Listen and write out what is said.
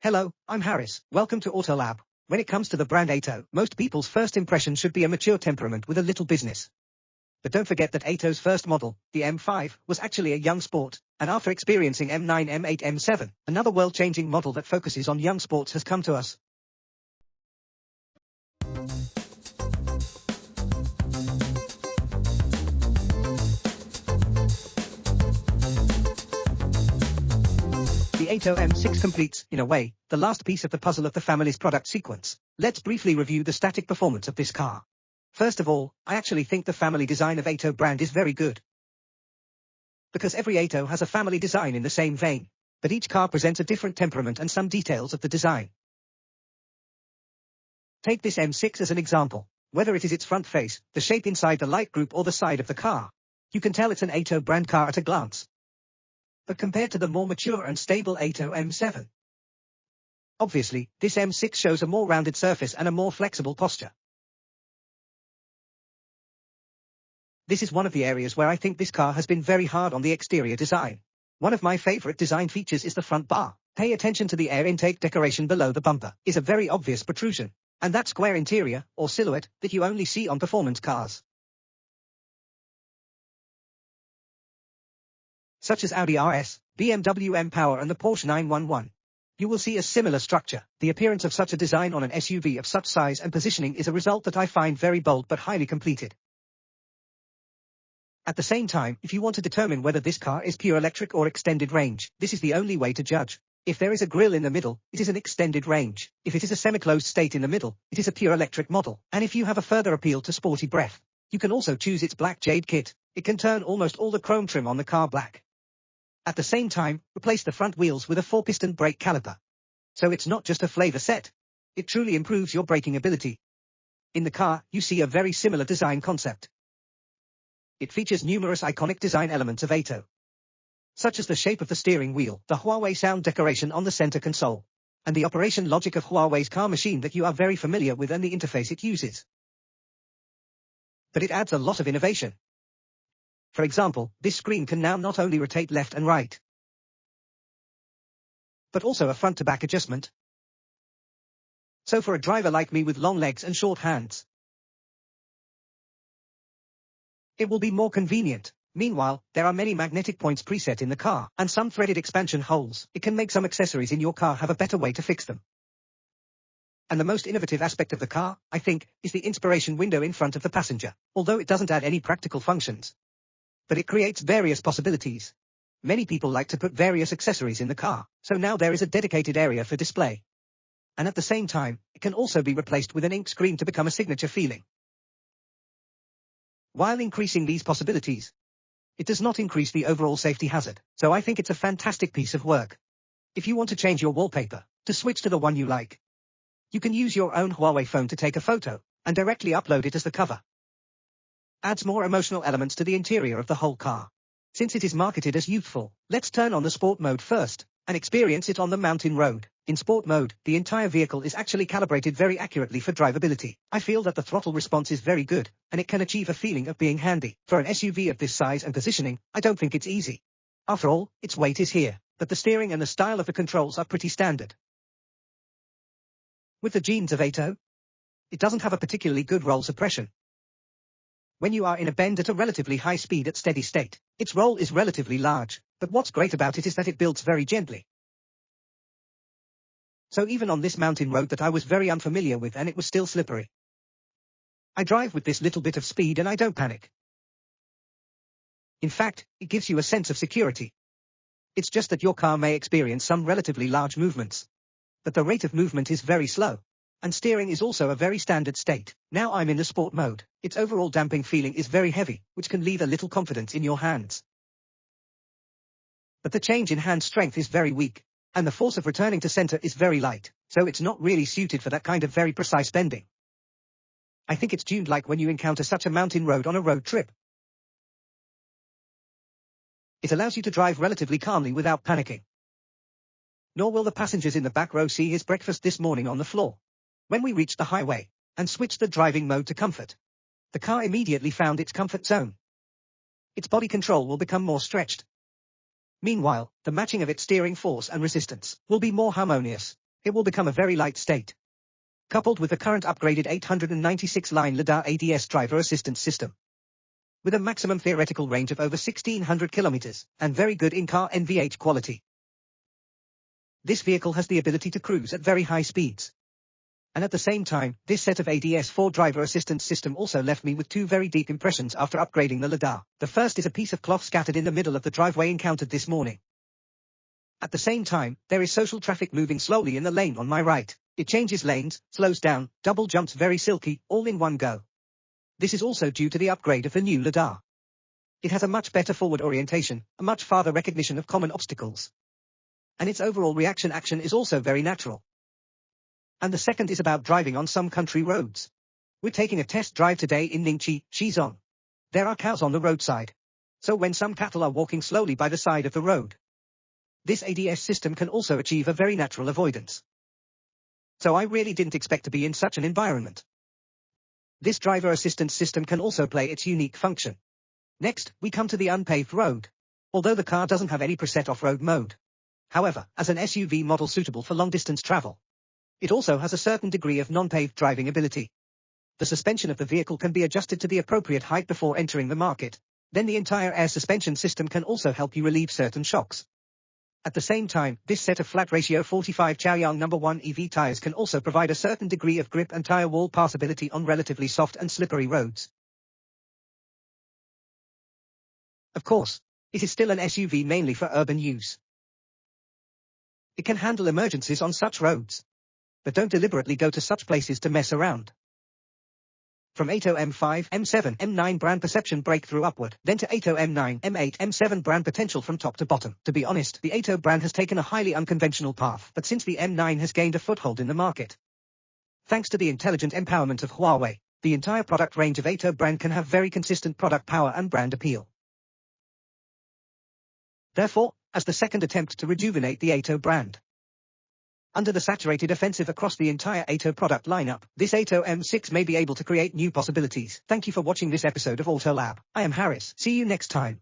Hello, I'm Harris. Welcome to AutoLab. When it comes to the brand AITO, most people's first impression should be a mature temperament with a little business. But don't forget that AITO's first model, the M5, was actually a young sport, and after experiencing M9, M8, M7, another world-changing model that focuses on young sports has come to us. The AITO M6 completes, in a way, the last piece of the puzzle of the family's product sequence. Let's briefly review the static performance of this car. First of all, I actually think the family design of AITO brand is very good. Because every AITO has a family design in the same vein, but each car presents a different temperament and some details of the design. Take this M6 as an example. Whether it is its front face, the shape inside the light group or the side of the car, you can tell it's an AITO brand car at a glance. But compared to the more mature and stable AITO M7, obviously, this M6 shows a more rounded surface and a more flexible posture. This is one of the areas where I think this car has been very hard on the exterior design. One of my favorite design features is the front bar. Pay attention to the air intake decoration below the bumper. Is a very obvious protrusion, and that square interior, or silhouette, that you only see on performance cars, such as Audi RS, BMW M Power and the Porsche 911. You will see a similar structure. The appearance of such a design on an SUV of such size and positioning is a result that I find very bold but highly completed. At the same time, if you want to determine whether this car is pure electric or extended range, this is the only way to judge. If there is a grille in the middle, it is an extended range. If it is a semi-closed state in the middle, it is a pure electric model. And if you have a further appeal to sporty breath, you can also choose its Black Jade Kit. It can turn almost all the chrome trim on the car black. At the same time, replace the front wheels with a 4-piston brake caliper. So it's not just a flavor set. It truly improves your braking ability. In the car, you see a very similar design concept. It features numerous iconic design elements of AITO, such as the shape of the steering wheel, the Huawei sound decoration on the center console, and the operation logic of Huawei's car machine that you are very familiar with and the interface it uses. But it adds a lot of innovation. For example, this screen can now not only rotate left and right, but also a front-to-back adjustment. So for a driver like me with long legs and short hands, it will be more convenient. Meanwhile, there are many magnetic points preset in the car, and some threaded expansion holes. It can make some accessories in your car have a better way to fix them. And the most innovative aspect of the car, I think, is the inspiration window in front of the passenger. Although it doesn't add any practical functions, but it creates various possibilities. Many people like to put various accessories in the car, so now there is a dedicated area for display. And at the same time, it can also be replaced with an ink screen to become a signature feeling. While increasing these possibilities, it does not increase the overall safety hazard, so I think it's a fantastic piece of work. If you want to change your wallpaper, to switch to the one you like, you can use your own Huawei phone to take a photo, and directly upload it as the cover. Adds more emotional elements to the interior of the whole car. Since it is marketed as youthful, let's turn on the sport mode first, and experience it on the mountain road. In sport mode, the entire vehicle is actually calibrated very accurately for drivability. I feel that the throttle response is very good, and it can achieve a feeling of being handy. For an SUV of this size and positioning, I don't think it's easy. After all, its weight is here, but the steering and the style of the controls are pretty standard. With the genes of AITO, it doesn't have a particularly good roll suppression. When you are in a bend at a relatively high speed at steady state, its roll is relatively large, but what's great about it is that it builds very gently. So even on this mountain road that I was very unfamiliar with and it was still slippery, I drive with this little bit of speed and I don't panic. In fact, it gives you a sense of security. It's just that your car may experience some relatively large movements, but the rate of movement is very slow. And steering is also a very standard state. Now I'm in the sport mode. Its overall damping feeling is very heavy, which can leave a little confidence in your hands. But the change in hand strength is very weak, and the force of returning to center is very light, so it's not really suited for that kind of very precise bending. I think it's tuned like when you encounter such a mountain road on a road trip. It allows you to drive relatively calmly without panicking. Nor will the passengers in the back row see his breakfast this morning on the floor. When we reached the highway, and switched the driving mode to comfort, the car immediately found its comfort zone. Its body control will become more stretched. Meanwhile, the matching of its steering force and resistance will be more harmonious. It will become a very light state. Coupled with the current upgraded 896-line lidar ADS driver assistance system. With a maximum theoretical range of over 1600 kilometers, and very good in-car NVH quality. This vehicle has the ability to cruise at very high speeds. And at the same time, this set of ADS-4 driver assistance system also left me with two very deep impressions after upgrading the lidar. The first is a piece of cloth scattered in the middle of the driveway encountered this morning. At the same time, there is social traffic moving slowly in the lane on my right. It changes lanes, slows down, double jumps very silky, all in one go. This is also due to the upgrade of the new lidar. It has a much better forward orientation, a much farther recognition of common obstacles. And its overall reaction action is also very natural. And the second is about driving on some country roads. We're taking a test drive today in Ningxi, Shizong. There are cows on the roadside. So when some cattle are walking slowly by the side of the road, this ADS system can also achieve a very natural avoidance. So I really didn't expect to be in such an environment. This driver assistance system can also play its unique function. Next, we come to the unpaved road. Although the car doesn't have any preset off-road mode. However, as an SUV model suitable for long-distance travel, it also has a certain degree of non-paved driving ability. The suspension of the vehicle can be adjusted to the appropriate height before entering the market. Then the entire air suspension system can also help you relieve certain shocks. At the same time, this set of flat ratio 45 Chaoyang No. 1 EV tires can also provide a certain degree of grip and tire wall passability on relatively soft and slippery roads. Of course, it is still an SUV mainly for urban use. It can handle emergencies on such roads. But don't deliberately go to such places to mess around. From AITO M5, M7, M9 brand perception breakthrough upward, then to AITO M9, M8, M7 brand potential from top to bottom. To be honest, the AITO brand has taken a highly unconventional path, but since the M9 has gained a foothold in the market, thanks to the intelligent empowerment of Huawei, the entire product range of AITO brand can have very consistent product power and brand appeal. Therefore, as the second attempt to rejuvenate the AITO brand, under the saturated offensive across the entire AITO product lineup, this AITO M6 may be able to create new possibilities. Thank you for watching this episode of AutoLab. I am Harris. See you next time.